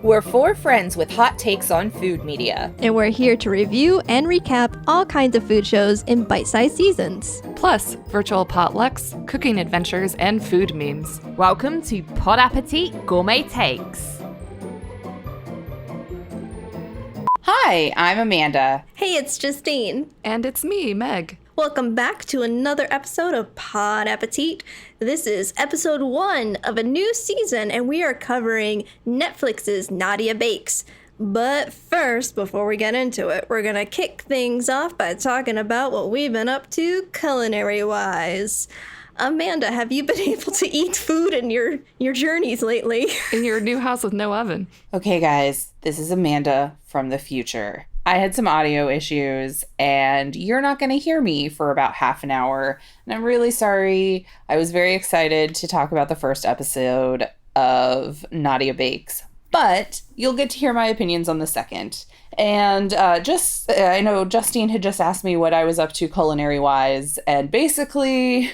We're four friends with hot takes on food media. And we're here to review and recap all kinds of food shows in bite-sized seasons. Plus, virtual potlucks, cooking adventures, and food memes. Welcome to Pod Appétit Gourmet Takes. Hi, I'm Amanda. Hey, it's Justine. And it's me, Meg. Welcome back to another episode of Pod Appétit. This is episode 1 of a new season, and we are covering Netflix's Nadiya Bakes. But first, before we get into it, we're gonna kick things off by talking about what we've been up to culinary-wise. Amanda, have you been able to eat food in your journeys lately? In your new house with no oven. Okay, guys, this is Amanda from the future. I had some audio issues, and you're not going to hear me for about half an hour, and I'm really sorry. I was very excited to talk about the first episode of Nadiya Bakes, but you'll get to hear my opinions on the second. And I know Justine had just asked me what I was up to culinary-wise, and basically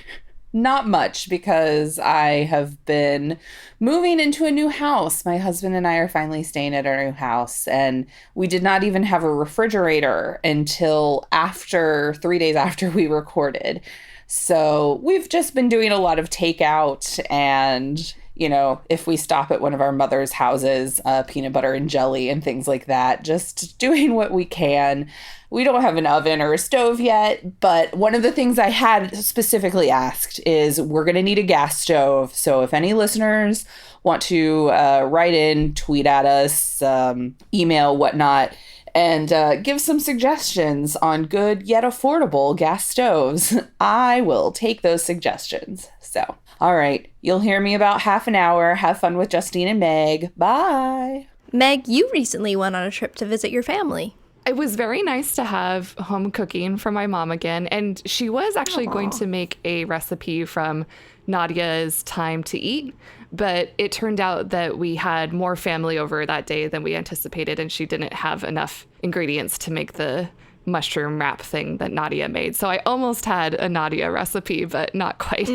not much, because I have been moving into a new house. My husband and I are finally staying at our new house, and we did not even have a refrigerator until 3 days after we recorded. So we've just been doing a lot of takeout and, you know, if we stop at one of our mother's houses, peanut butter and jelly and things like that, just doing what we can. We don't have an oven or a stove yet, but one of the things I had specifically asked is we're going to need a gas stove. So if any listeners want to write in, tweet at us, email, whatnot, and give some suggestions on good yet affordable gas stoves, I will take those suggestions. So, all right, you'll hear me about half an hour. Have fun with Justine and Meg. Bye. Meg, you recently went on a trip to visit your family. It was very nice to have home cooking from my mom again, and she was actually going to make a recipe from Nadiya's Thyme to Eat, but it turned out that we had more family over that day than we anticipated, and she didn't have enough ingredients to make the mushroom wrap thing that Nadiya made. So I almost had a Nadiya recipe, but not quite.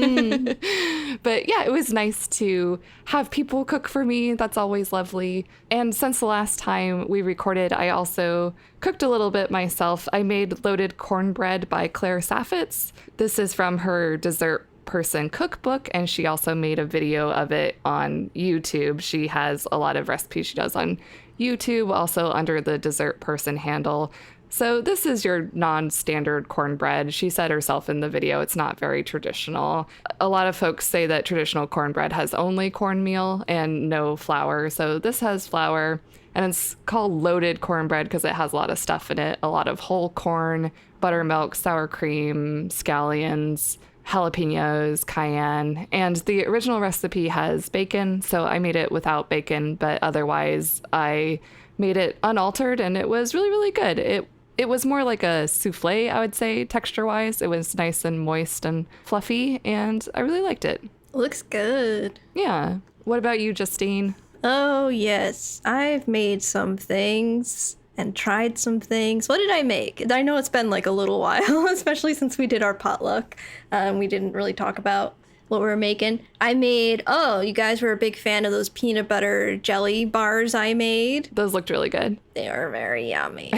But yeah, it was nice to have people cook for me. That's always lovely. And since the last time we recorded, I also cooked a little bit myself. I made loaded cornbread by Claire Saffitz. This is from her Dessert Person cookbook, and she also made a video of it on YouTube. She has a lot of recipes she does on YouTube, also under the Dessert Person handle. So this is your non-standard cornbread. She said herself in the video, it's not very traditional. A lot of folks say that traditional cornbread has only cornmeal and no flour. So this has flour, and it's called loaded cornbread because it has a lot of stuff in it. A lot of whole corn, buttermilk, sour cream, scallions, jalapenos, cayenne, and the original recipe has bacon. So I made it without bacon, but otherwise I made it unaltered, and it was really, really good. It was more like a souffle, I would say, texture-wise. It was nice and moist and fluffy, and I really liked it. Looks good. Yeah. What about you, Justine? Oh, yes. I've made some things and tried some things. What did I make? I know it's been like a little while, especially since we did our potluck. We didn't really talk about what we were making. I made, you guys were a big fan of those peanut butter jelly bars I made. Those looked really good. They were very yummy.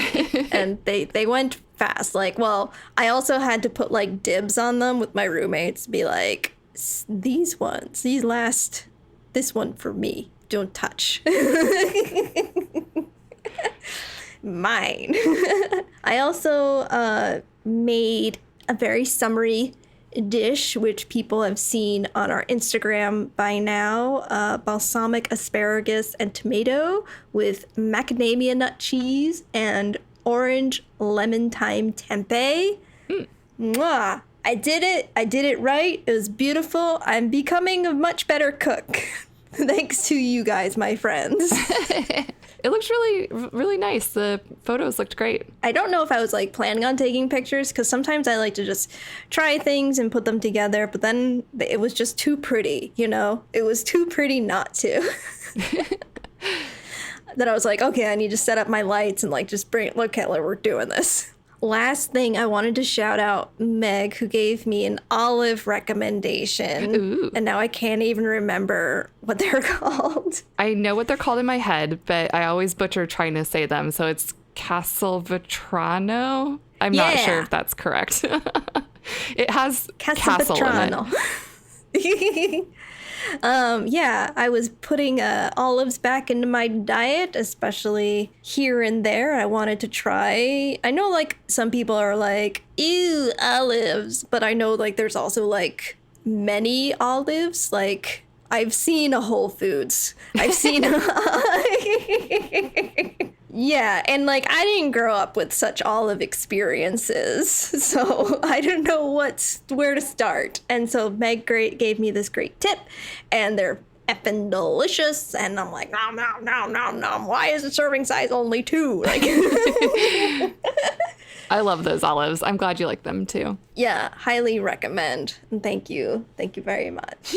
And they went fast. I also had to put like dibs on them with my roommates, be like, this one for me, don't touch. Mine. I also made a very summery dish, which people have seen on our Instagram by now, balsamic asparagus and tomato with macadamia nut cheese and orange lemon thyme tempeh. Mwah! I did it right. It was beautiful. I'm becoming a much better cook. Thanks to you guys, my friends. It looked really, really nice. The photos looked great. I don't know if I was planning on taking pictures, because sometimes I like to just try things and put them together, but then it was just too pretty, you know? It was too pretty not to. Then I was like, okay, I need to set up my lights and just look at we're doing this. Last thing, I wanted to shout out Meg, who gave me an olive recommendation. Ooh. And now I can't even remember what they're called. I know what they're called in my head, but I always butcher trying to say them. So it's Castelvetrano. I'm not sure if that's correct. It has castle in it. Yeah, I was putting olives back into my diet, especially here and there. I wanted to try. I know, like, some people are like, ew, olives. But I know, like, there's also, like, many olives. Like, I've seen a Whole Foods. I've seen... Yeah, and, like, I didn't grow up with such olive experiences, so I don't know where to start. And so Meg gave me this great tip, and they're effing delicious, and I'm like, nom, nom, nom, nom, nom. Why is the serving size only 2? Like, I love those olives. I'm glad you like them, too. Yeah, highly recommend. And thank you. Thank you very much.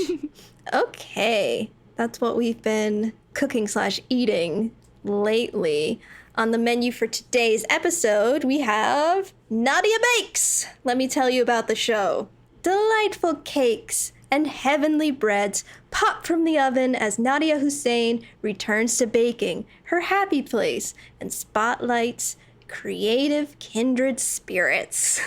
Okay, that's what we've been cooking/eating lately. On the menu for today's episode, we have Nadiya Bakes. Let me tell you about the show. Delightful cakes and heavenly breads pop from the oven as Nadiya Hussain returns to baking, her happy place, and spotlights creative kindred spirits.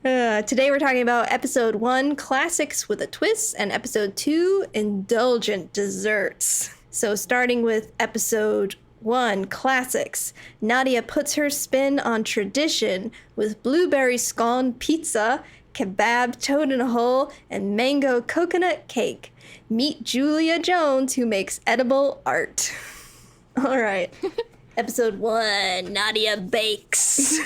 Today we're talking about episode 1, Classics with a Twist, and episode 2, Indulgent Desserts. So starting with episode 1, Classics. Nadiya puts her spin on tradition with blueberry scone pizza, kebab toad in a hole, and mango coconut cake. Meet Julia Jones, who makes edible art. All right. Episode 1, Nadiya Bakes.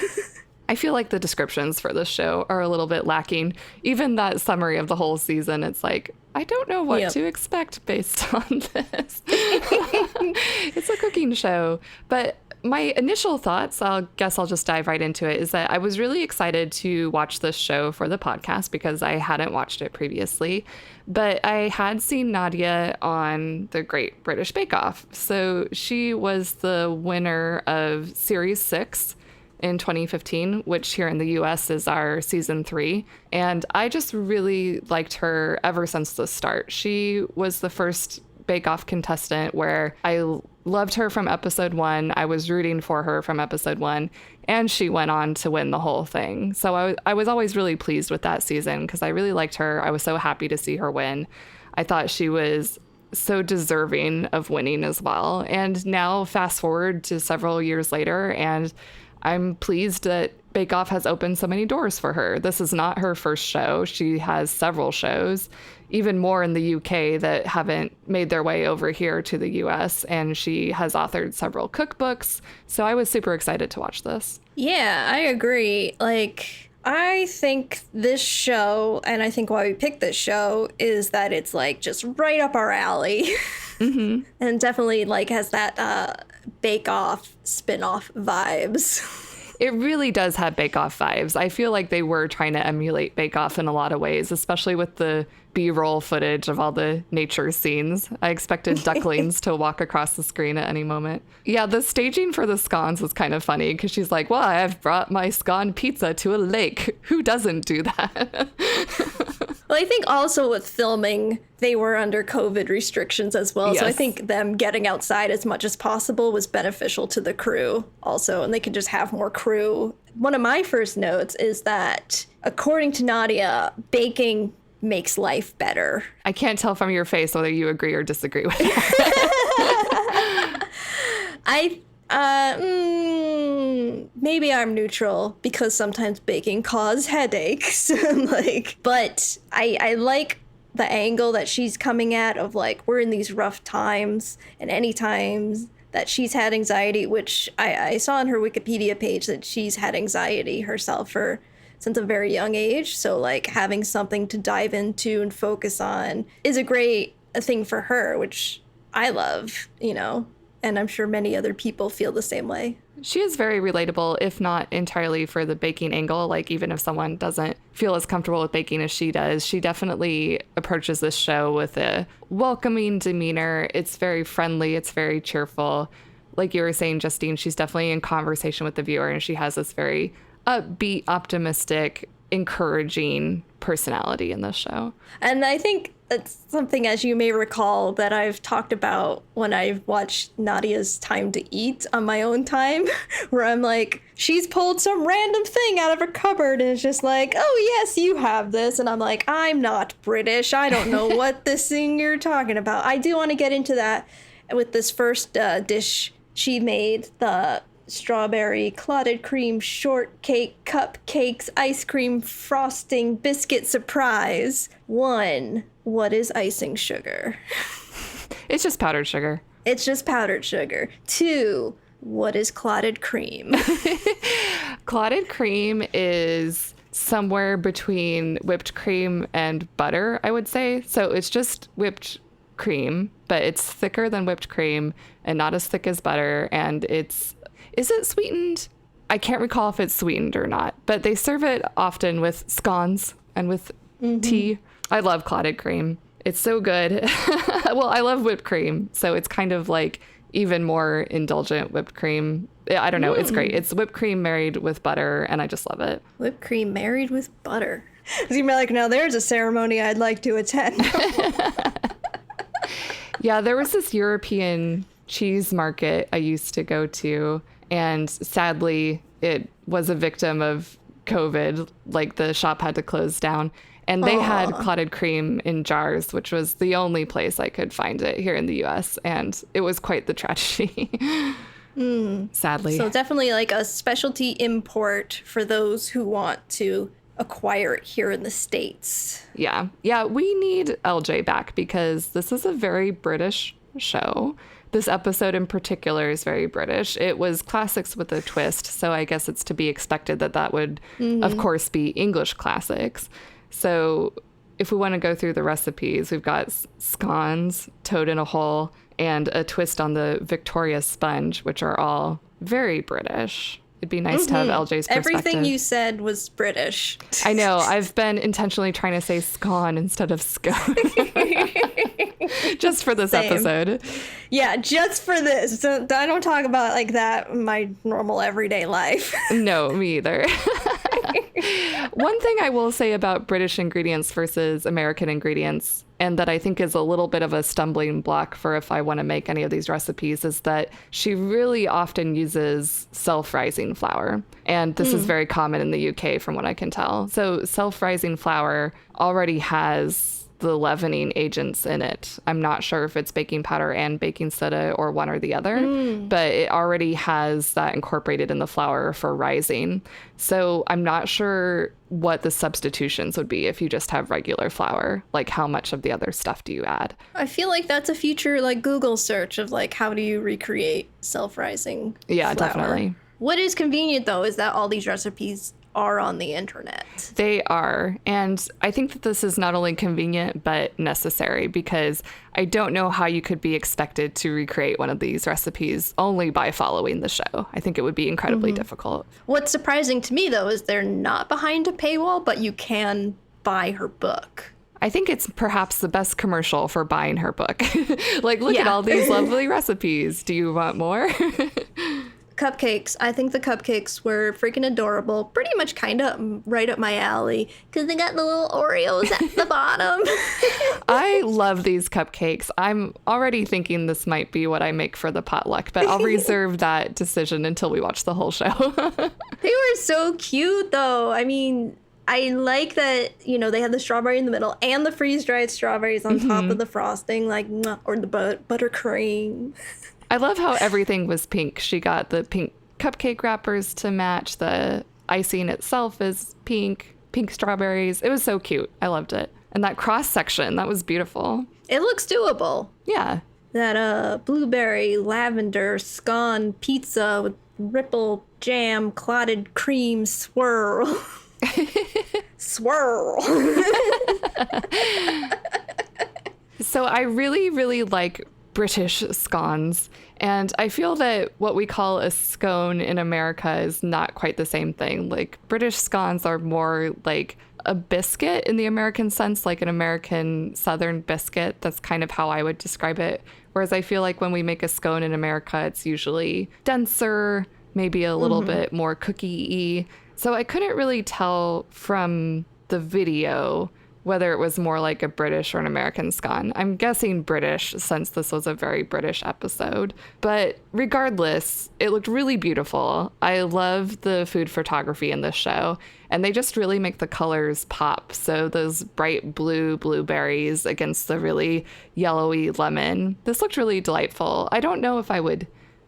I feel like the descriptions for this show are a little bit lacking. Even that summary of the whole season, it's like, I don't know what to expect based on this. It's a cooking show. But my initial thoughts, I'll just dive right into it, is that I was really excited to watch this show for the podcast because I hadn't watched it previously. But I had seen Nadiya on the Great British Bake Off. So she was the winner of Series 6 in 2015, which here in the US is our season 3. And I just really liked her ever since the start. She was the first Bake Off contestant where I loved her from episode 1. I was rooting for her from episode 1, and she went on to win the whole thing. So I was always really pleased with that season because I really liked her. I was so happy to see her win. I thought she was so deserving of winning as well. And now fast forward to several years later, and I'm pleased that Bake Off has opened so many doors for her. This is not her first show. She has several shows, even more in the UK that haven't made their way over here to the US. And she has authored several cookbooks. So I was super excited to watch this. Yeah, I agree. Like, I think this show, and I think why we picked this show, is that it's like just right up our alley. Mm-hmm. And definitely like has that Bake Off spin-off vibes. It really does have Bake Off vibes. I feel like they were trying to emulate Bake Off in a lot of ways, especially with the B-roll footage of all the nature scenes. I expected ducklings to walk across the screen at any moment. Yeah, the staging for the scones was kind of funny because she's like, well, I've brought my scone pizza to a lake. Who doesn't do that? Well, I think also with filming, they were under COVID restrictions as well. Yes. So I think them getting outside as much as possible was beneficial to the crew also, and they could just have more crew. One of my first notes is that, according to Nadiya, baking makes life better. I can't tell from your face whether you agree or disagree with that. Maybe I'm neutral because sometimes baking causes headaches. But I like the angle that she's coming at of like, we're in these rough times, and any times that she's had anxiety, which I saw on her Wikipedia page that she's had anxiety herself since a very young age. So like having something to dive into and focus on is a great thing for her, which I love, and I'm sure many other people feel the same way. She is very relatable, if not entirely for the baking angle. Like, even if someone doesn't feel as comfortable with baking as she does, she definitely approaches this show with a welcoming demeanor. It's very friendly. It's very cheerful. Like you were saying, Justine, she's definitely in conversation with the viewer, and she has this very upbeat, optimistic, encouraging personality in this show. And I think that's something, as you may recall, that I've talked about when I've watched Nadiya's Time to Eat on my own time, where I'm like, she's pulled some random thing out of her cupboard and it's just like, oh, yes, you have this. And I'm like, I'm not British. I don't know what this thing you're talking about. I do want to get into that with this first dish she made, the strawberry clotted cream shortcake cupcakes ice cream frosting biscuit surprise. 1, what is icing sugar? It's just powdered sugar. It's just powdered sugar. 2, what is clotted cream? Clotted cream is somewhere between whipped cream and butter, I would say. So it's just whipped cream, but it's thicker than whipped cream and not as thick as butter. And is it sweetened? I can't recall if it's sweetened or not, but they serve it often with scones and with tea. I love clotted cream. It's so good. Well, I love whipped cream, so it's kind of like even more indulgent whipped cream. I don't know. It's great. It's whipped cream married with butter, and I just love it. Whipped cream married with butter. I was gonna be like, now there's a ceremony I'd like to attend. Yeah, there was this European cheese market I used to go to, and sadly, it was a victim of COVID. Like, the shop had to close down. And they had clotted cream in jars, which was the only place I could find it here in the US. And it was quite the tragedy, sadly. So definitely like a specialty import for those who want to acquire it here in the States. Yeah. Yeah, we need LJ back because this is a very British show. This episode in particular is very British. It was classics with a twist, so I guess it's to be expected that that would, of course, be English classics. So if we want to go through the recipes, we've got scones, toad in a hole, and a twist on the Victoria sponge, which are all very British. It'd be nice to have LJ's perspective. Everything you said was British. I know. I've been intentionally trying to say scone instead of scone. Just for this episode. Yeah, just for this. I don't talk about like that in my normal everyday life. No, me either. One thing I will say about British ingredients versus American ingredients, and that I think is a little bit of a stumbling block for if I want to make any of these recipes, is that she really often uses self-rising flour. And this is very common in the UK from what I can tell. So self-rising flour already has the leavening agents in it. I'm not sure if it's baking powder and baking soda or one or the other, but it already has that incorporated in the flour for rising. So I'm not sure what the substitutions would be if you just have regular flour. Like, how much of the other stuff do you add? I feel like that's a future like Google search of like, how do you recreate self-rising Yeah, flour? definitely. What is convenient though is that all these recipes are on the internet. They are. And I think that this is not only convenient, but necessary, because I don't know how you could be expected to recreate one of these recipes only by following the show. I think it would be incredibly difficult. What's Surprising to me, though, is they're not behind a paywall, but you can buy her book. I think it's perhaps the best commercial for buying her book. Like, look at all these lovely recipes. Do you want more? Cupcakes. I think the cupcakes were freaking adorable. Pretty much kind of right up my alley because they got the little Oreos at the bottom. I love these cupcakes. I'm already thinking this might be what I make for the potluck, but I'll reserve that decision until we watch the whole show. They were so cute, though. I mean, I like that, you know, they had the strawberry in the middle and the freeze-dried strawberries on top of the frosting, like, or the buttercream. I love how everything was pink. She got the pink cupcake wrappers to match. The icing itself is pink strawberries. It was so cute. I loved it. And that cross section, that was beautiful. It looks doable. Yeah. That blueberry, lavender, scone pizza with ripple jam, clotted cream swirl. Swirl. So I really, really like British scones. And I feel that what we call a scone in America is not quite the same thing. Like, British scones are more like a biscuit in the American sense, like an American Southern biscuit. That's kind of how I would describe it. Whereas I feel like when we make a scone in America, it's usually denser, maybe a little bit more cookie-y. So I couldn't really tell from the video whether it was more like a British or an American scone. I'm guessing British since this was a very British episode. But regardless, it looked really beautiful. I love the food photography in this show, and they just really make the colors pop. So those bright blue blueberries against the really yellowy lemon. This looked really delightful. I don't know if I would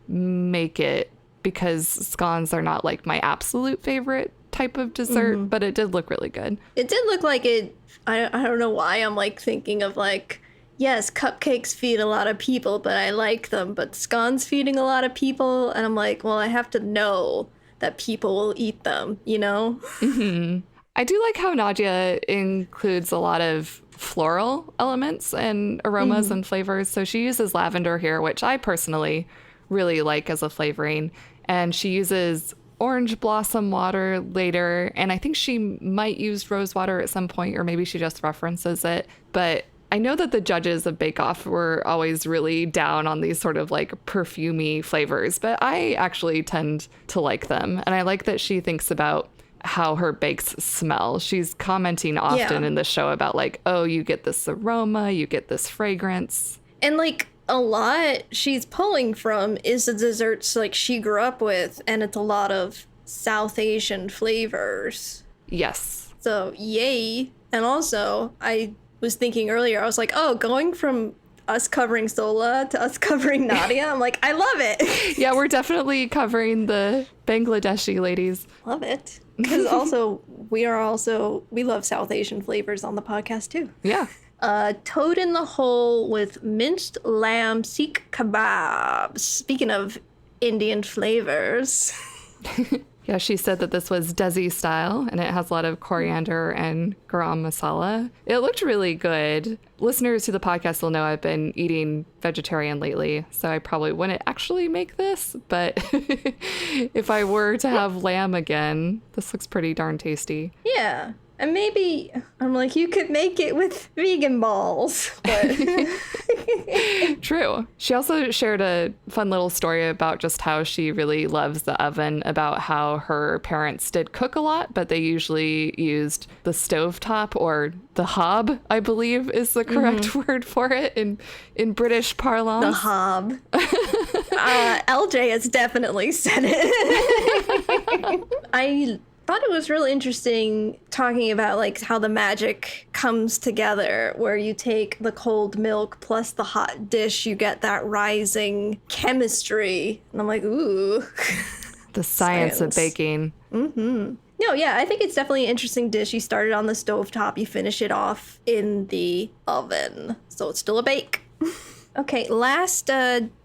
make it because scones are not like my absolute favorite type of dessert, but it did look really good. It did look like it. I don't know why I'm like thinking of like, yes, cupcakes feed a lot of people, but I like them, but scones feeding a lot of people, and I'm like, well, I have to know that people will eat them, you know? I do like how Nadiya includes a lot of floral elements and aromas and flavors. So she uses lavender here, which I personally really like as a flavoring, and she uses orange blossom water later, and I think she might use rose water at some point, or maybe she just references it. But I know that the judges of Bake Off were always really down on these sort of like perfumey flavors, but I actually tend to like them, and I like that she thinks about how her bakes smell. She's commenting often in the show about like, oh, you get this aroma, you get this fragrance. And like a lot she's pulling from is the desserts like she grew up with, and it's a lot of South Asian flavors. Yes. So yay. And also I was thinking earlier, I was like, oh, going from us covering Sola to us covering Nadiya, I'm like, I love it. Yeah, we're definitely covering the Bangladeshi ladies. Love it. Because also we love South Asian flavors on the podcast too. Yeah. Toad in the hole with minced lamb seekh kebabs. Speaking of Indian flavors. Yeah, she said that this was Desi style, and it has a lot of coriander and garam masala. It looked really good. Listeners to the podcast will know I've been eating vegetarian lately, so I probably wouldn't actually make this, but if I were to have lamb again, this looks pretty darn tasty. Yeah. And maybe, I'm like, you could make it with vegan balls. But True. She also shared a fun little story about just how she really loves the oven, about how her parents did cook a lot, but they usually used the stovetop, or the hob, I believe is the correct word for it in British parlance. the hob. LJ has definitely said it. I thought it was really interesting talking about like how the magic comes together, where you take the cold milk plus the hot dish, you get that rising chemistry. And I'm like, ooh. The science of baking. No, yeah, I think it's definitely an interesting dish. You started on the stovetop, you finish it off in the oven. So it's still a bake. Okay, last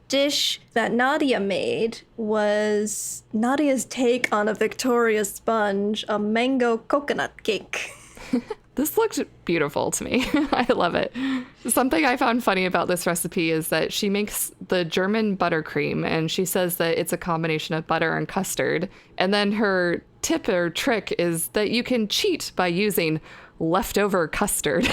dish that Nadiya made was Nadiya's take on a Victoria sponge, a mango coconut cake. This looked beautiful to me. I love it. Something I found funny about this recipe is that she makes the German buttercream, and she says that it's a combination of butter and custard. And then her tip or trick is that you can cheat by using leftover custard.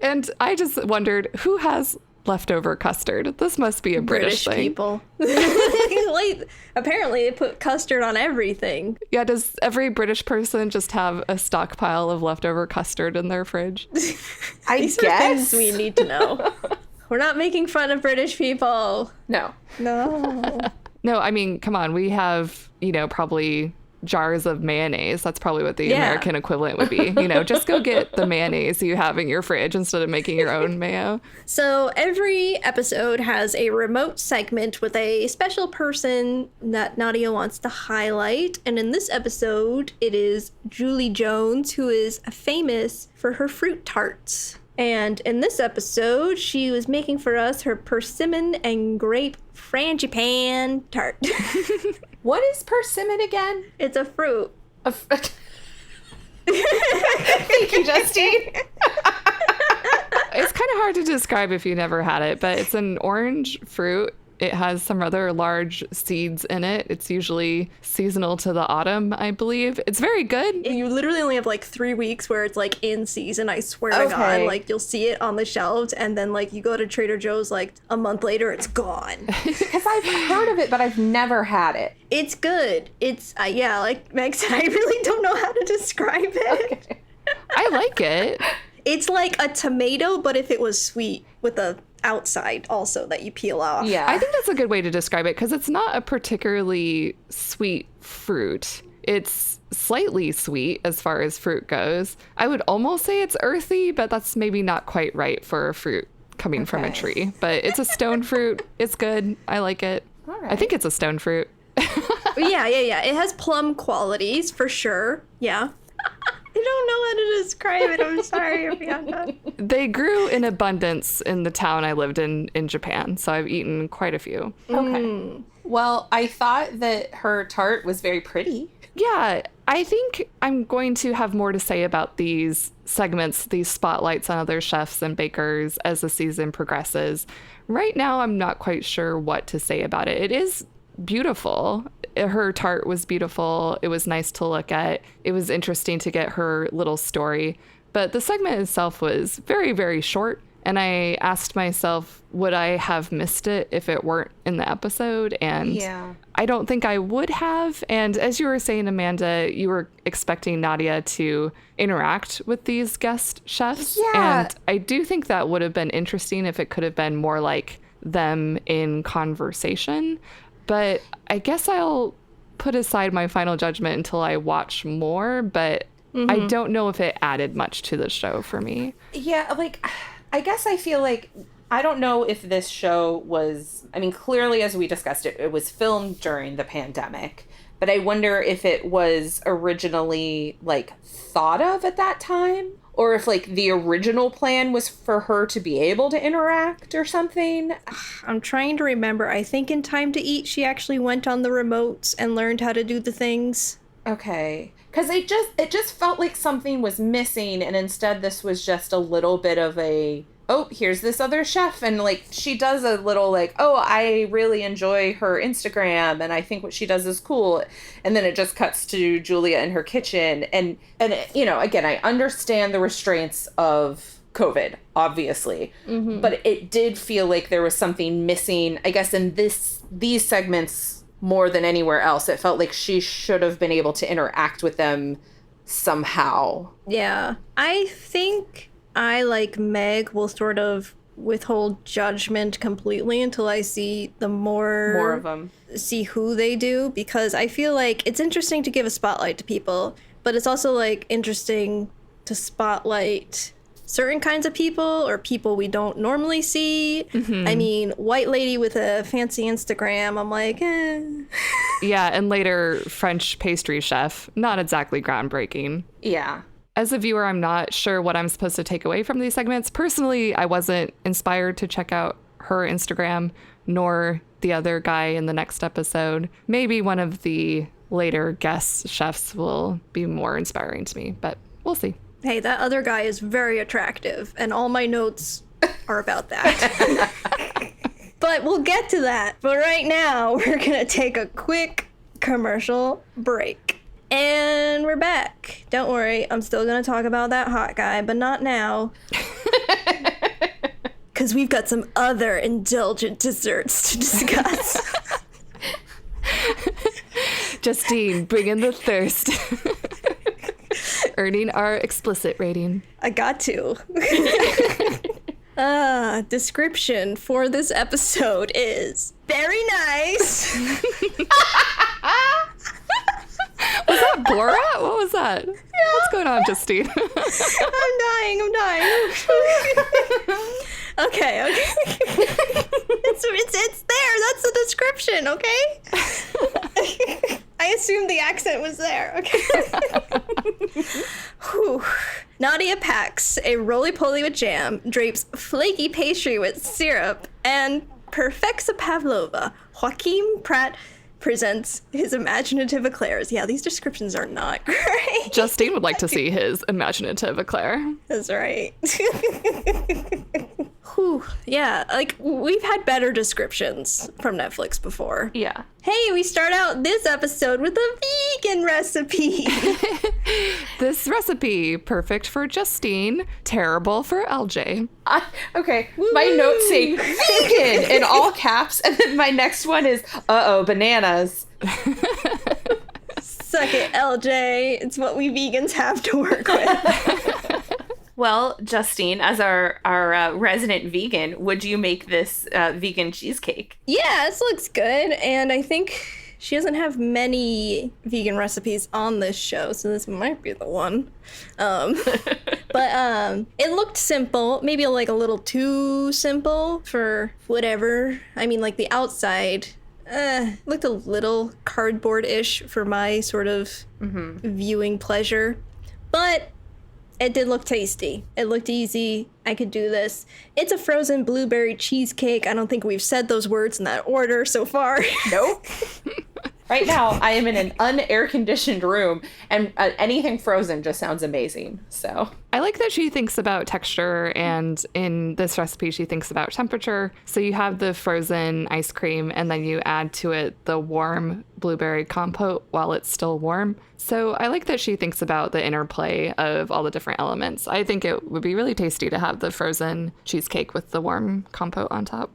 And I just wondered, who has leftover custard? This must be a British thing. People. Like, apparently they put custard on everything. Yeah, does every British person just have a stockpile of leftover custard in their fridge? These are things we need to know. We're not making fun of British people. No. No, I mean, come on. We have, probably jars of mayonnaise. That's probably what the American equivalent would be. Just go get the mayonnaise you have in your fridge instead of making your own mayo. So every episode has a remote segment with a special person that Nadiya wants to highlight. And in this episode, it is Julie Jones, who is famous for her fruit tarts. And in this episode, she was making for us her persimmon and grape frangipane tart. What is persimmon again? It's a fruit. Thank you, Justine. It's kind of hard to describe if you never had it, but it's an orange fruit It has some rather large seeds in it. It's usually seasonal to the autumn, I believe. It's very good. You literally only have like 3 weeks where it's like in season. I swear to God, like you'll see it on the shelves, and then like you go to Trader Joe's like a month later, it's gone. Because I've heard of it, but I've never had it. It's good. It's yeah, like Meg said, I really don't know how to describe it. Okay. I like it. It's like a tomato, but if it was sweet with the outside also that you peel off. Yeah. I think that's a good way to describe it because it's not a particularly sweet fruit. It's slightly sweet as far as fruit goes. I would almost say it's earthy, but that's maybe not quite right for a fruit coming from a tree. But it's a stone fruit. It's good. I like it. All right. I think it's a stone fruit. Yeah. It has plum qualities for sure. Yeah. I don't know how to describe it. I'm sorry, Ariana. They grew in abundance in the town I lived in Japan, so I've eaten quite a few. Okay. Well, I thought that her tart was very pretty. Yeah, I think I'm going to have more to say about these segments, these spotlights on other chefs and bakers as the season progresses. Right now, I'm not quite sure what to say about it. It is beautiful. Her tart was beautiful. It was nice to look at. It was interesting to get her little story. But the segment itself was very, very short. And I asked myself, would I have missed it if it weren't in the episode? And I don't think I would have. And as you were saying, Amanda, you were expecting Nadiya to interact with these guest chefs. Yeah. And I do think that would have been interesting if it could have been more like them in conversation. But I guess I'll put aside my final judgment until I watch more. But I don't know if it added much to the show for me. Yeah, like, I guess I feel like, I don't know if this show was, I mean, clearly, as we discussed it, it was filmed during the pandemic. But I wonder if it was originally, like, thought of at that time. Or if, like, the original plan was for her to be able to interact or something. I'm trying to remember. I think in Time to Eat, she actually went on the remotes and learned how to do the things. Okay. Because it just felt like something was missing. And instead, this was just a little bit of a, oh, here's this other chef. And, like, she does a little, like, oh, I really enjoy her Instagram. And I think what she does is cool. And then it just cuts to Julia in her kitchen. And you know, again, I understand the restraints of COVID, obviously. But it did feel like there was something missing, I guess, in these segments more than anywhere else. It felt like she should have been able to interact with them somehow. Yeah. I think I, like Meg, will sort of withhold judgment completely until I see the more of them. See who they do, because I feel like it's interesting to give a spotlight to people, but it's also like interesting to spotlight certain kinds of people or people we don't normally see. I mean, white lady with a fancy Instagram, I'm like, Yeah, and later French pastry chef, not exactly groundbreaking. Yeah. As a viewer, I'm not sure what I'm supposed to take away from these segments. Personally, I wasn't inspired to check out her Instagram, nor the other guy in the next episode. Maybe one of the later guest chefs will be more inspiring to me, but we'll see. hey, that other guy is very attractive, and all my notes are about that. But we'll get to that. But right now, we're going to take a quick commercial break. And we're back. Don't worry, I'm still going to talk about that hot guy, but not now. Because we've got some other indulgent desserts to discuss. Justine, bring in the thirst. Earning our explicit rating. I got to. Description for this episode is very nice. Was that Borat? What was that? Yeah. What's going on, Justine? I'm dying. Okay. It's there. That's the description, okay? I assumed the accent was there, okay? Whew. Nadiya packs a roly-poly with jam, drapes flaky pastry with syrup, and perfects a pavlova. Joaquin Pratt presents his imaginative eclairs. Yeah, these descriptions are not great. Justine would like to see his imaginative eclair. That's right. whew, yeah, like we've had better descriptions from Netflix before. Yeah. Hey, we start out this episode with a vegan recipe. This recipe, perfect for Justine, terrible for LJ. Okay, my notes say vegan in all caps, and then my next one is, bananas. Suck it, LJ. It's what we vegans have to work with. Well, Justine, as our resident vegan, would you make this vegan cheesecake? Yeah, this looks good, and I think she doesn't have many vegan recipes on this show, so this might be the one. But it looked simple, maybe like a little too simple for whatever. I mean, like the outside looked a little cardboard-ish for my sort of viewing pleasure, but it did look tasty. It looked easy. I could do this. It's a frozen blueberry cheesecake. I don't think we've said those words in that order so far. Nope. Right now, I am in an unair-conditioned room, and anything frozen just sounds amazing. So I like that she thinks about texture, and in this recipe, she thinks about temperature. So you have the frozen ice cream, and then you add to it the warm blueberry compote while it's still warm. So I like that she thinks about the interplay of all the different elements. I think it would be really tasty to have the frozen cheesecake with the warm compote on top.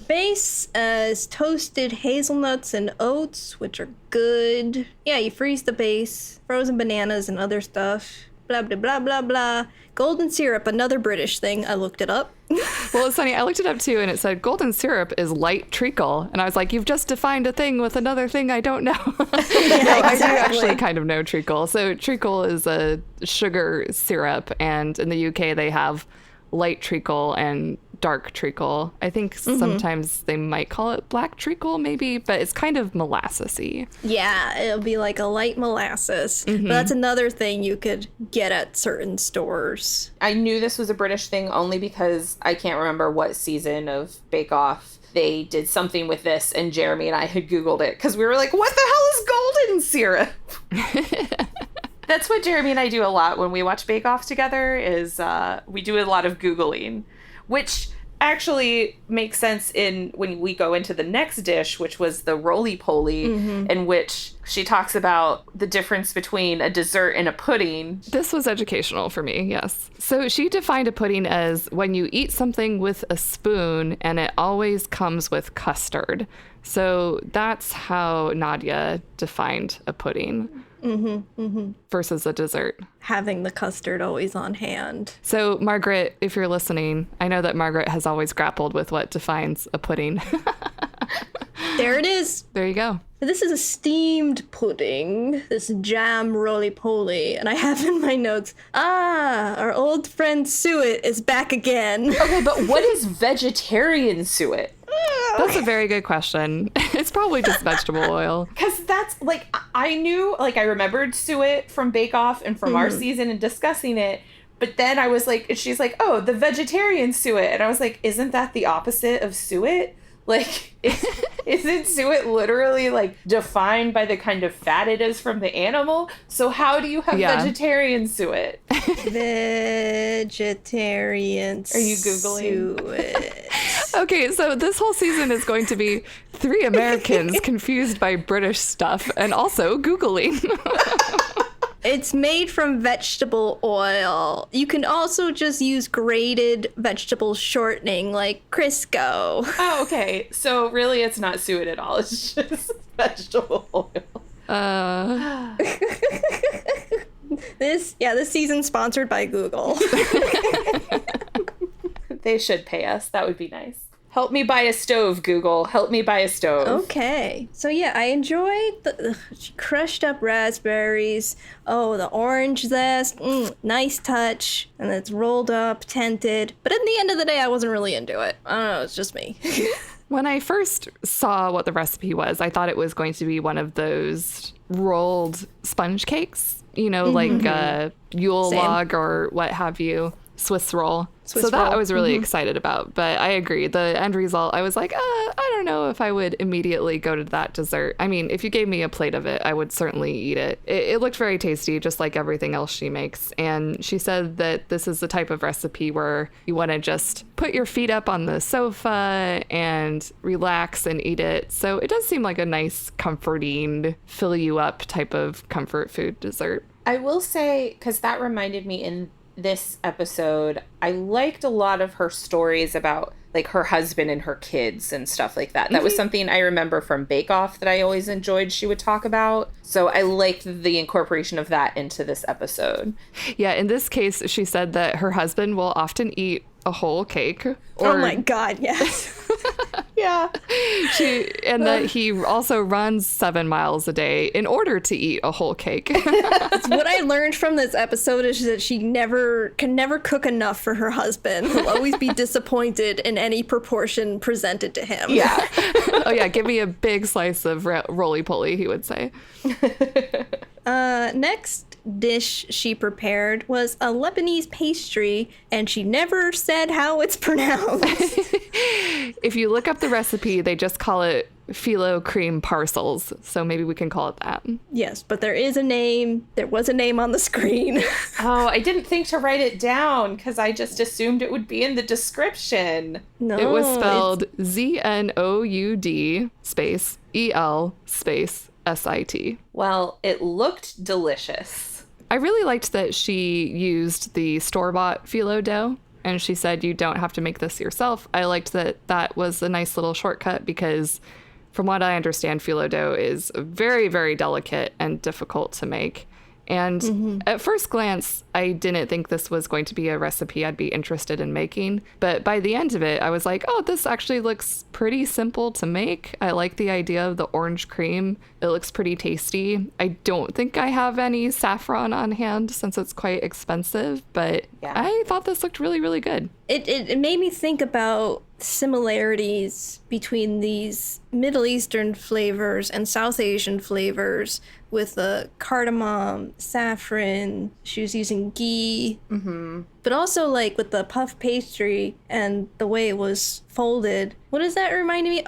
Base is toasted hazelnuts and oats, which are good. Yeah, you freeze the base, frozen bananas and other stuff. Blah, blah, blah, blah, blah. Golden syrup, another British thing. I looked it up. Well, it's funny. I looked it up too, and it said golden syrup is light treacle. And I was like, you've just defined a thing with another thing I don't know. I do actually kind of know treacle. So treacle is a sugar syrup, and in the UK they have light treacle and dark treacle. I think sometimes they might call it black treacle maybe, but it's kind of molassesy. Yeah, it'll be like a light molasses. But that's another thing you could get at certain stores. I knew this was a British thing only because I can't remember what season of Bake Off they did something with this, and Jeremy and I had Googled it because we were like, what the hell is golden syrup? That's what Jeremy and I do a lot when we watch Bake Off together is we do a lot of Googling, which actually makes sense in when we go into the next dish, which was the roly-poly, in which she talks about the difference between a dessert and a pudding. This was educational for me, yes. So she defined a pudding as when you eat something with a spoon and it always comes with custard. So that's how Nadiya defined a pudding. Versus a dessert. Having the custard always on hand. So, Margaret, if you're listening, I know that Margaret has always grappled with what defines a pudding. There it is. There you go. This is a steamed pudding, this jam roly-poly, and I have in my notes, our old friend Suet is back again. Okay, but what is vegetarian suet? That's a very good question. It's probably just vegetable oil. Because that's, like, I knew, like, I remembered Suet from Bake Off and from our season and discussing it, but then I was like, she's like, oh, the vegetarian suet. And I was like, isn't that the opposite of suet? Like, isn't suet literally, like, defined by the kind of fat it is from the animal? So how do you have vegetarian suet? Vegetarian Are you Googling? suet. Okay, so this whole season is going to be 3 Americans confused by British stuff and also Googling. It's made from vegetable oil. You can also just use grated vegetable shortening like Crisco. Oh, okay. So really it's not suet at all. It's just vegetable oil. This season's sponsored by Google. They should pay us. That would be nice. Help me buy a stove, Google. Help me buy a stove. Okay. So yeah, I enjoyed the crushed up raspberries. Oh, the orange zest. Nice touch. And it's rolled up, tented. But at the end of the day, I wasn't really into it. I don't know. It's just me. When I first saw what the recipe was, I thought it was going to be one of those rolled sponge cakes, you know, like Yule log or what have you. Swiss roll. So that I was really excited about, but I agree. The end result, I was like, I don't know if I would immediately go to that dessert. I mean, if you gave me a plate of it, I would certainly eat it. It looked very tasty, just like everything else she makes. And she said that this is the type of recipe where you want to just put your feet up on the sofa and relax and eat it. So it does seem like a nice, comforting, fill you up type of comfort food dessert. I will say, because that reminded me in this episode, I liked a lot of her stories about like her husband and her kids and stuff like that. That was something I remember from Bake Off that I always enjoyed she would talk about. So I liked the incorporation of that into this episode. Yeah, in this case, she said that her husband will often eat a whole cake. Oh my God, yes. Yeah. And that he also runs 7 miles a day in order to eat a whole cake. What I learned from this episode is that she can never cook enough for her husband. He'll always be disappointed in any proportion presented to him. Yeah. Oh yeah, give me a big slice of roly-poly, he would say. Next dish she prepared was a Lebanese pastry, and she never said how it's pronounced. If you look up the recipe, they just call it phyllo cream parcels, so maybe we can call it that. Yes, but there is a name. There was a name on the screen. Oh, I didn't think to write it down because I just assumed it would be in the description. No, It was spelled ZNOUD space EL space SIT. Well, it looked delicious. I really liked that she used the store-bought phyllo dough, and she said you don't have to make this yourself. I liked that that was a nice little shortcut because from what I understand, phyllo dough is very, very delicate and difficult to make. And at first glance, I didn't think this was going to be a recipe I'd be interested in making. But by the end of it, I was like, oh, this actually looks pretty simple to make. I like the idea of the orange cream. It looks pretty tasty. I don't think I have any saffron on hand since it's quite expensive, but Yeah. I thought this looked really, really good. It made me think about similarities between these Middle Eastern flavors and South Asian flavors with the cardamom, saffron. She was using ghee. But also like with the puff pastry and the way it was folded. What does that remind me?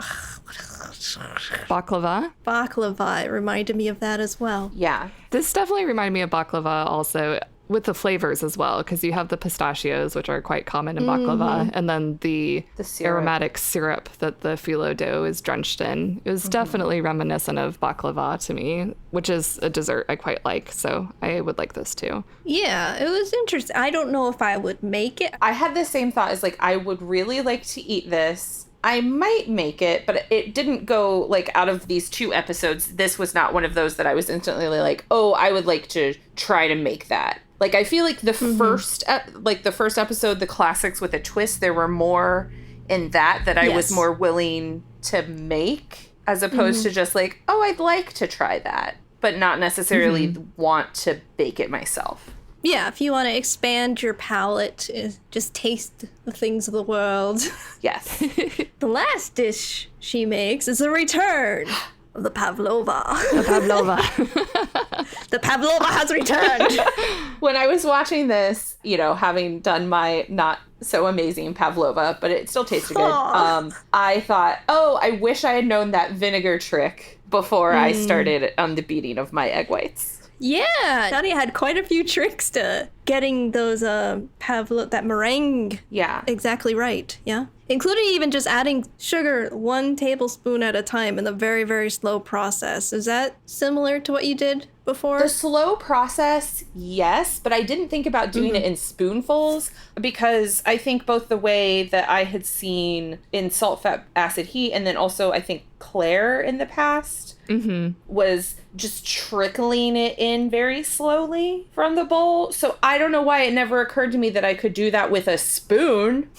Baklava. Baklava. It reminded me of that as well. Yeah. This definitely reminded me of baklava also, with the flavors as well, because you have the pistachios, which are quite common in baklava, and then the syrup. aromatic syrup that the phyllo dough is drenched in. It was definitely reminiscent of baklava to me, which is a dessert I quite like, so I would like this too. Yeah, it was interesting. I don't know if I would make it. I had the same thought as like, I would really like to eat this. I might make it, but it didn't go like out of these 2 episodes. This was not one of those that I was instantly like, oh, I would like to try to make that. Like, I feel like the first episode, the classics with a twist, there were more in that I was more willing to make as opposed to just like, oh, I'd like to try that, but not necessarily want to bake it myself. Yeah, if you want to expand your palate, just taste the things of the world. Yes. The last dish she makes is the return of the Pavlova. The pavlova. The Pavlova has returned. When I was watching this, you know, having done my not so amazing Pavlova, but it still tasted good. I thought, oh, I wish I had known that vinegar trick before I started on the beating of my egg whites. Yeah, Nadia had quite a few tricks to getting those that meringue Yeah. exactly right. Yeah, including even just adding sugar 1 tablespoon at a time in a very, very slow process. Is that similar to what you did before? The slow process, yes, but I didn't think about doing it in spoonfuls because I think both the way that I had seen in salt, fat, acid, heat, and then also I think Claire in the past was just trickling it in very slowly from the bowl. So I don't know why it never occurred to me that I could do that with a spoon,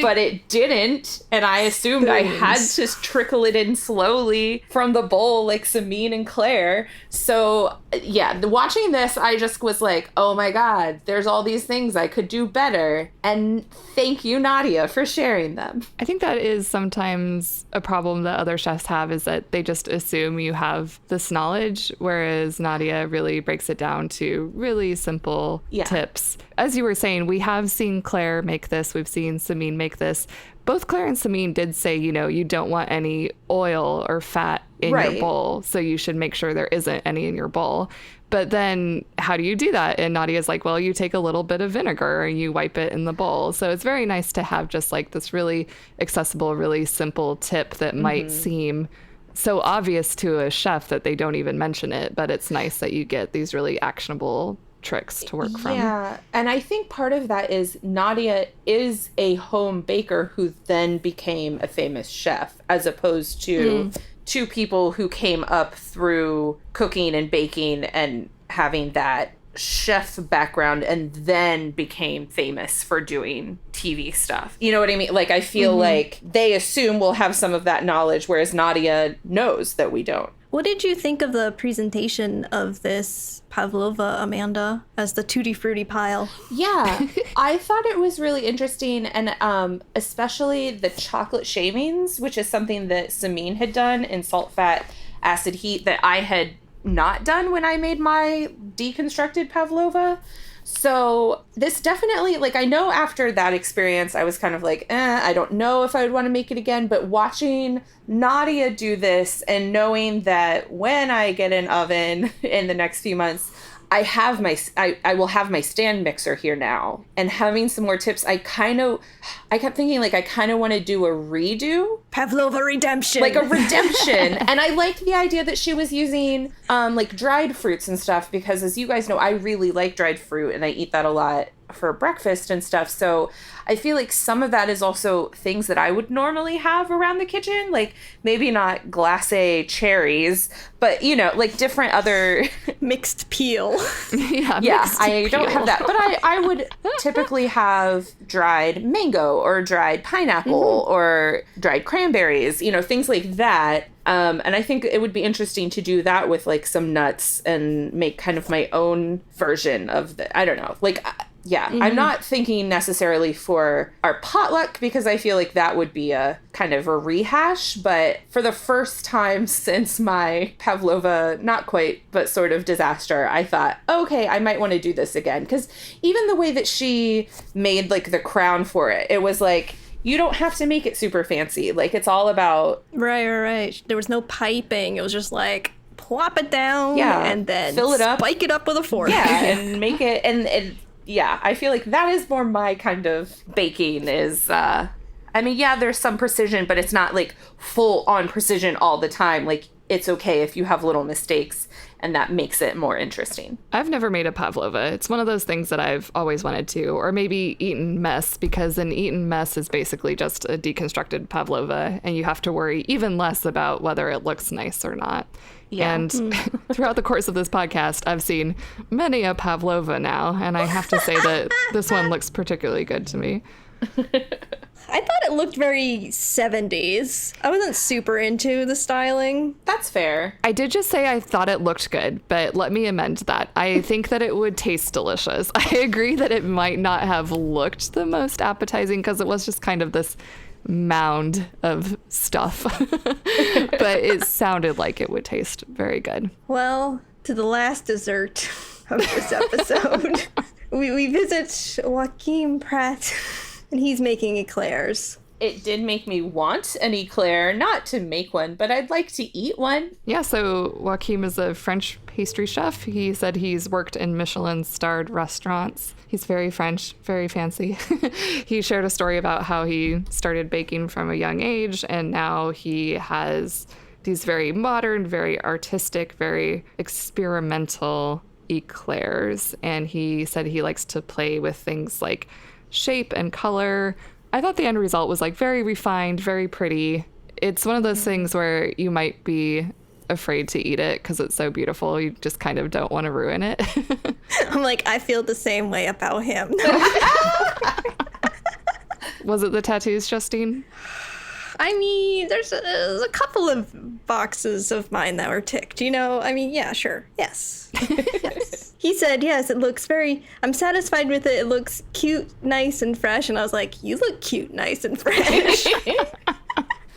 but it didn't. And I assumed I had to trickle it in slowly from the bowl like Samine and Claire. So yeah, watching this, I just was like, oh my God, there's all these things I could do better. And thank you, Nadiya, for sharing them. I think that is sometimes a problem that other chefs have, is that they just assume you have this knowledge, whereas Nadiya really breaks it down to really simple tips. As you were saying, we have seen Claire make this. We've seen Samin make this. Both Claire and Samin did say, you don't want any oil or fat in your bowl, so you should make sure there isn't any in your bowl. But then how do you do that? And Nadiya's like, well, you take a little bit of vinegar and you wipe it in the bowl. So it's very nice to have just like this really accessible, really simple tip that might seem so obvious to a chef that they don't even mention it. But it's nice that you get these really actionable tricks to work from. Yeah, and I think part of that is Nadiya is a home baker who then became a famous chef, as opposed to two people who came up through cooking and baking and having that chef background and then became famous for doing TV stuff. You know what I mean? Like, I feel like they assume we'll have some of that knowledge, whereas Nadiya knows that we don't. What did you think of the presentation of this Pavlova, Amanda, as the Tutti Frutti pile? Yeah, I thought it was really interesting, and especially the chocolate shavings, which is something that Samin had done in salt, fat, acid, heat that I had not done when I made my deconstructed Pavlova. So this definitely, like, I know after that experience, I was kind of like, I don't know if I would want to make it again. But watching Nadiya do this and knowing that when I get an oven in the next few months, I will have my stand mixer here now, and having some more tips. I kept thinking, like, I kind of want to do a redo. Pavlova redemption. Like a redemption. And I liked the idea that she was using like dried fruits and stuff, because as you guys know, I really like dried fruit and I eat that a lot for breakfast and stuff. So I feel like some of that is also things that I would normally have around the kitchen, like maybe not glacé cherries, but like different other mixed peel. I don't have that, but I would typically have dried mango or dried pineapple or dried cranberries, things like that. And I think it would be interesting to do that with like some nuts and make kind of my own version of I don't know, like, I'm not thinking necessarily for our potluck, because I feel like that would be a kind of a rehash. But for the first time since my Pavlova, not quite, but sort of disaster, I thought, okay, I might want to do this again. Because even the way that she made like the crown for it, it was like, you don't have to make it super fancy. Like, it's all about... Right. There was no piping. It was just like, plop it down and then fill it up, spike it up with a fork. Yeah, and make it... And I feel like that is more my kind of baking is... there's some precision, but it's not like full on precision all the time. Like, it's okay if you have little mistakes, and that makes it more interesting. I've never made a Pavlova. It's one of those things that I've always wanted to, or maybe eaten mess, because an eaten mess is basically just a deconstructed Pavlova, and you have to worry even less about whether it looks nice or not. Yeah. And throughout the course of this podcast, I've seen many a Pavlova now, and I have to say that this one looks particularly good to me. I thought it looked very 70s. I wasn't super into the styling. That's fair. I did just say I thought it looked good, but let me amend that. I think that it would taste delicious. I agree that it might not have looked the most appetizing because it was just kind of this mound of stuff. But it sounded like it would taste very good. Well, to the last dessert of this episode, we visit Joachim Pratt. And he's making eclairs. It did make me want an eclair, not to make one, but I'd like to eat one. Yeah, so Joachim is a French pastry chef. He said he's worked in Michelin-starred restaurants. He's very French, very fancy. He shared a story about how he started baking from a young age, and now he has these very modern, very artistic, very experimental eclairs. And he said he likes to play with things like shape and color. I thought the end result was like very refined, very pretty. It's one of those things where you might be afraid to eat it because it's so beautiful. You just kind of don't want to ruin it. I'm like, I feel the same way about him. Was it the tattoos, Justine? I mean, there's a couple of boxes of mine that were ticked, yeah, sure. Yes. Yes. He said, yes, it looks I'm satisfied with it. It looks cute, nice, and fresh. And I was like, you look cute, nice, and fresh.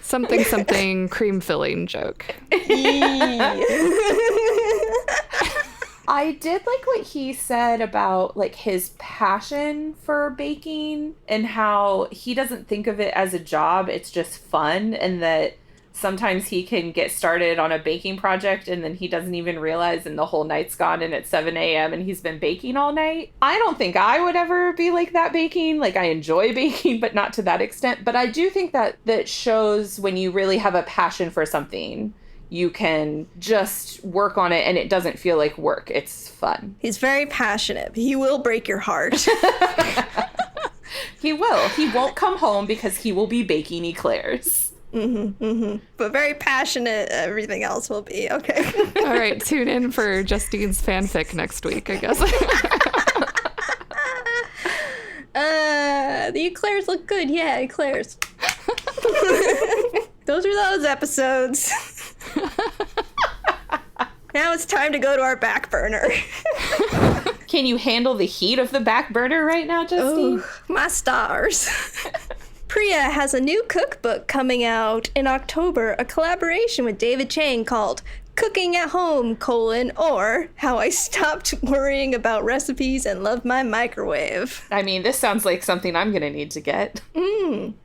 Something cream filling joke. I did like what he said about like his passion for baking and how he doesn't think of it as a job. It's just fun, and that sometimes he can get started on a baking project and then he doesn't even realize and the whole night's gone and it's 7 a.m. and he's been baking all night. I don't think I would ever be like that baking. Like, I enjoy baking, but not to that extent. But I do think that shows when you really have a passion for something, you can just work on it and it doesn't feel like work. It's fun. He's very passionate. He will break your heart. He will. He won't come home because he will be baking eclairs. But very passionate, everything else will be. Okay. All right, tune in for Justine's fanfic next week, I guess. The eclairs look good. Yeah, eclairs. Those are those episodes. Now it's time to go to our back burner. Can you handle the heat of the back burner right now, Justine? Oh, my stars. Priya has a new cookbook coming out in October, a collaboration with David Chang called Cooking at Home, or How I Stopped Worrying About Recipes and Love My Microwave. I mean, this sounds like something I'm going to need to get.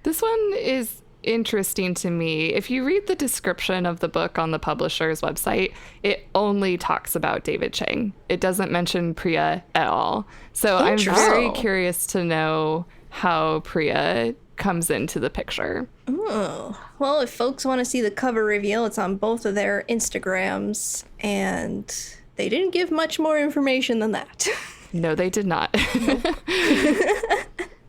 This one is interesting to me. If you read the description of the book on the publisher's website, it only talks about David Chang. It doesn't mention Priya at all. So I'm very curious to know how Priya comes into the picture. Oh, well, if folks want to see the cover reveal, it's on both of their Instagrams, and they didn't give much more information than that. No, they did not.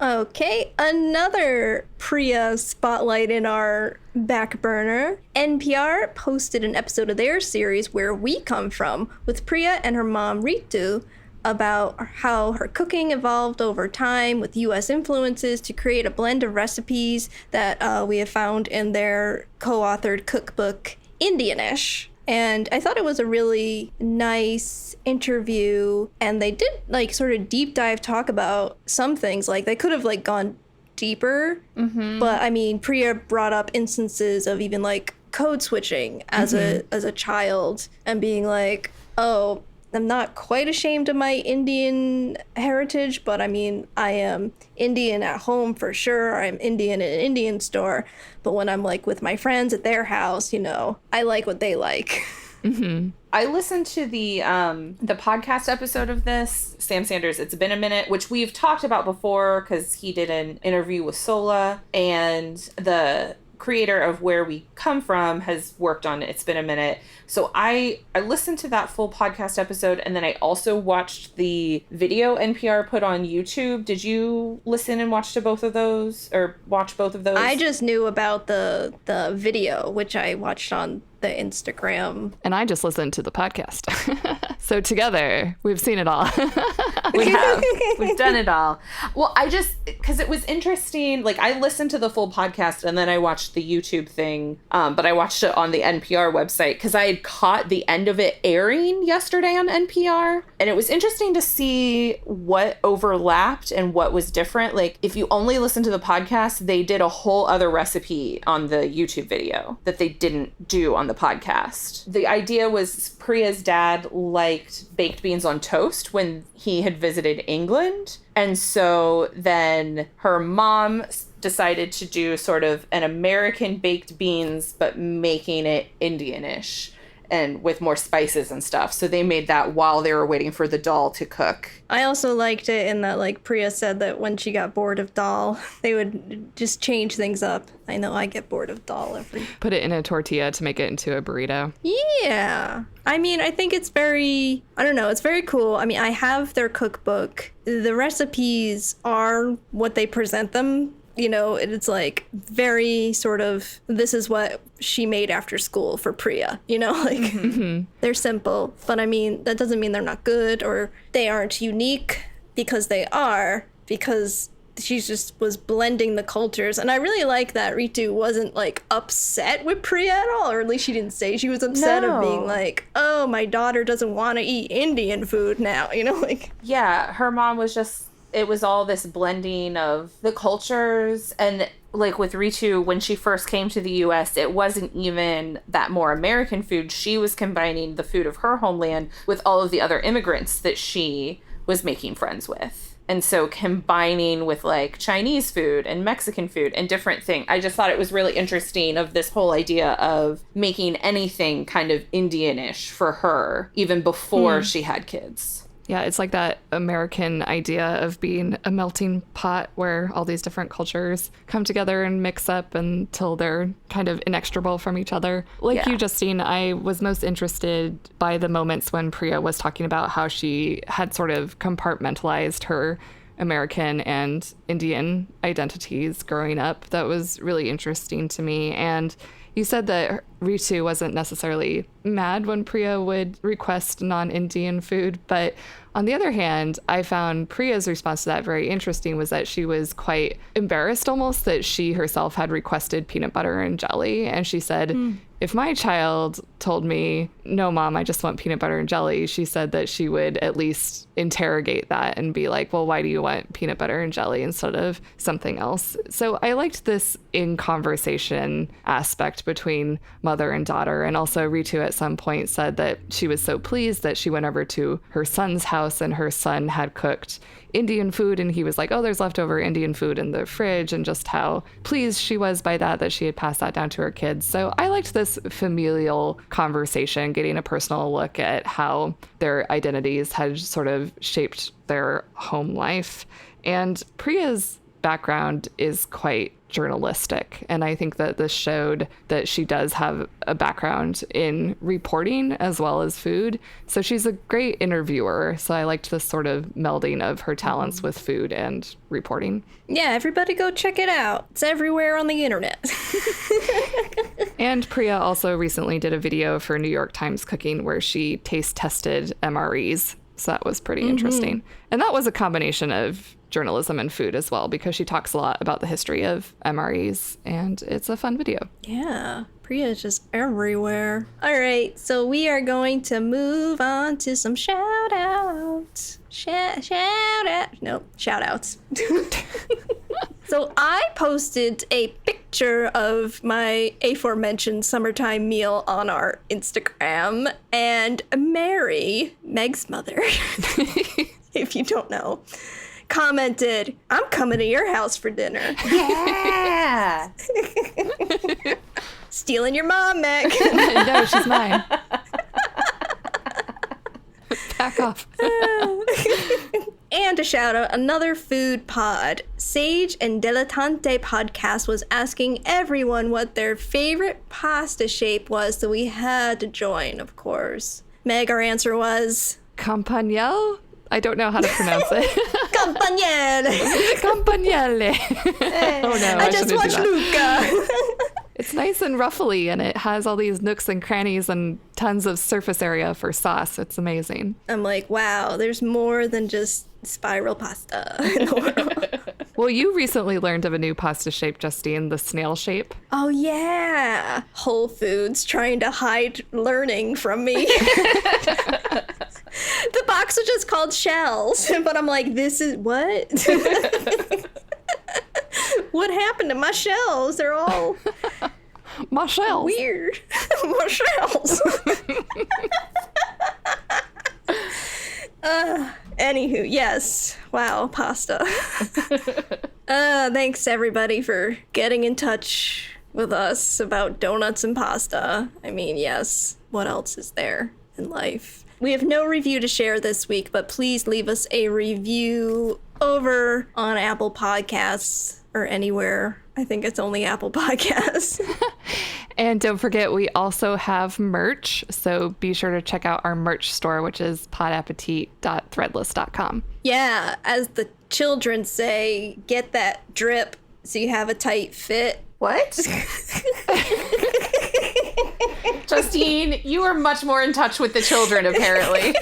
Okay, another Priya spotlight in our back burner. NPR posted an episode of their series Where We Come From with Priya and her mom Ritu about how her cooking evolved over time with U.S. influences to create a blend of recipes that we have found in their co-authored cookbook, Indianish. And I thought it was a really nice interview, and they did like sort of deep dive talk about some things. Like they could have like gone deeper, but I mean, Priya brought up instances of even like code switching as a child and being like, oh, I'm not quite ashamed of my Indian heritage, but I mean, I am Indian at home for sure. I'm Indian in an Indian store. But when I'm like with my friends at their house, you know, I like what they like. I listened to the podcast episode of this, Sam Sanders, It's Been a Minute, which we've talked about before because he did an interview with Sola, and the creator of Where We Come From has worked on It's Been a Minute. So I listened to that full podcast episode, and then I also watched the video NPR put on YouTube. Did you listen and watch both of those? I just knew about the video, which I watched on the Instagram. And I just listened to the podcast. So together, we've seen it all. We have. We've done it all. Well, because it was interesting. Like, I listened to the full podcast and then I watched the YouTube thing. But I watched it on the NPR website because I had caught the end of it airing yesterday on NPR. And it was interesting to see what overlapped and what was different. Like, if you only listen to the podcast, they did a whole other recipe on the YouTube video that they didn't do on the podcast. The idea was Priya's dad liked baked beans on toast when he had visited England. And so then her mom decided to do sort of an American baked beans, but making it Indianish and with more spices and stuff. So they made that while they were waiting for the dal to cook. I also liked it in that, like, Priya said that when she got bored of dal, they would just change things up. I know I get bored of dal Put it in a tortilla to make it into a burrito. Yeah. I mean, I think it's very cool. I mean, I have their cookbook. The recipes are what they present them. You know, it's like very sort of, this is what she made after school for Priya, you know, like they're simple, but I mean, that doesn't mean they're not good or they aren't unique, because they are, because she just was blending the cultures. And I really like that Ritu wasn't like upset with Priya at all, or at least she didn't say she was upset of being like, oh, my daughter doesn't want to eat Indian food now, you know, like. Yeah, her mom was just, it was all this blending of the cultures, and like with Ritu, when she first came to the US, it wasn't even that more American food. She was combining the food of her homeland with all of the other immigrants that she was making friends with. And so combining with like Chinese food and Mexican food and different things, I just thought it was really interesting of this whole idea of making anything kind of Indian-ish for her, even before she had kids. Yeah, it's like that American idea of being a melting pot where all these different cultures come together and mix up until they're kind of inextricable from each other. Like you, Justine, I was most interested by the moments when Priya was talking about how she had sort of compartmentalized her American and Indian identities growing up. That was really interesting to me. And you said that Ritu wasn't necessarily mad when Priya would request non-Indian food, but on the other hand, I found Priya's response to that very interesting, was that she was quite embarrassed almost that she herself had requested peanut butter and jelly. And she said, if my child told me, no, Mom, I just want peanut butter and jelly, she said that she would at least interrogate that and be like, well, why do you want peanut butter and jelly instead of something else? So I liked this in conversation aspect between mother and daughter. And also Ritu at some point said that she was so pleased that she went over to her son's house and her son had cooked Indian food, and he was like, oh, there's leftover Indian food in the fridge, and just how pleased she was by that she had passed that down to her kids. So I liked this familial conversation, getting a personal look at how their identities had sort of shaped their home life. And Priya's background is quite journalistic, and I think that this showed that she does have a background in reporting as well as food. So she's a great interviewer. So I liked this sort of melding of her talents with food and reporting. Yeah, everybody go check it out. It's everywhere on the internet. And Priya also recently did a video for New York Times Cooking where she taste tested MREs. So that was pretty interesting. And that was a combination of journalism and food as well, because she talks a lot about the history of MREs, and it's a fun video. Yeah, Priya is just everywhere. All right, so we are going to move on to some shout outs. Shout outs. So I posted a picture of my aforementioned summertime meal on our Instagram, and Mary, Meg's mother, if you don't know, commented, I'm coming to your house for dinner. Yeah. Stealing your mom, Meg. No, she's mine. Back off. And a shout out, another food pod. Sage and Dilettante podcast was asking everyone what their favorite pasta shape was, so we had to join, of course. Meg, our answer was... Campanelle? I don't know how to pronounce it. Campagnelle. Campagnelle. Oh no, I just watched Luca. It's nice and ruffly, and it has all these nooks and crannies and tons of surface area for sauce. It's amazing. I'm like, wow, there's more than just spiral pasta in the world. Well, you recently learned of a new pasta shape, Justine, the snail shape. Oh, yeah. Whole Foods trying to hide learning from me. The box was just called shells, but I'm like, this is what? What happened to my shells? They're all my shells. Weird. My shells. Anywho, yes. Wow, pasta. Thanks everybody for getting in touch with us about donuts and pasta. I mean, yes, what else is there in life? We have no review to share this week, but please leave us a review over on Apple Podcasts or anywhere. I think it's only Apple Podcasts. And don't forget, we also have merch, so be sure to check out our merch store, which is podappetit.threadless.com. Yeah, as the children say, get that drip so you have a tight fit. What? Justine, you are much more in touch with the children, apparently.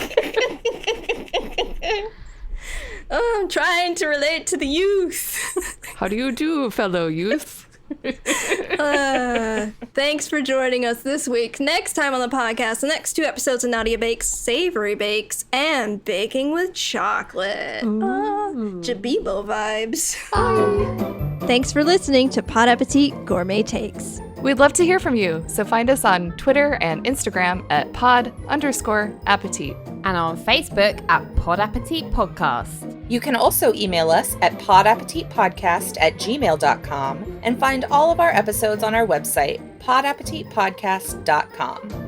Oh, I'm trying to relate to the youth. How do you do, fellow youth? Thanks for joining us this week. Next time on the podcast, the next 2 episodes of Nadiya Bakes, Savory Bakes, and Baking with Chocolate. Jabibo vibes. Bye. Thanks for listening to Pod Appétit Gourmet Takes. We'd love to hear from you, so find us on Twitter and Instagram at pod_appétit. And on Facebook at Pod Appétit Podcast. You can also email us at podappetitpodcast@gmail.com and find all of our episodes on our website, podappetitpodcast.com.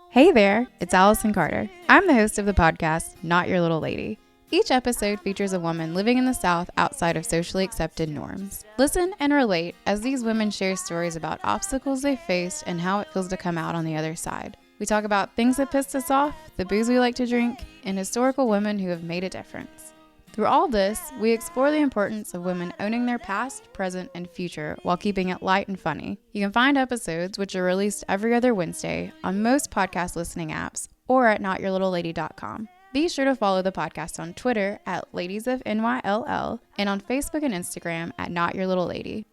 Hey there, it's Allison Carter. I'm the host of the podcast, Not Your Little Lady. Each episode features a woman living in the South outside of socially accepted norms. Listen and relate as these women share stories about obstacles they faced and how it feels to come out on the other side. We talk about things that pissed us off, the booze we like to drink, and historical women who have made a difference. Through all this, we explore the importance of women owning their past, present, and future while keeping it light and funny. You can find episodes, which are released every other Wednesday, on most podcast listening apps or at notyouрлittlelady.com. Be sure to follow the podcast on Twitter at ladiesofnyll and on Facebook and Instagram at notyourlittlelady.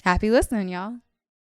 Happy listening, y'all.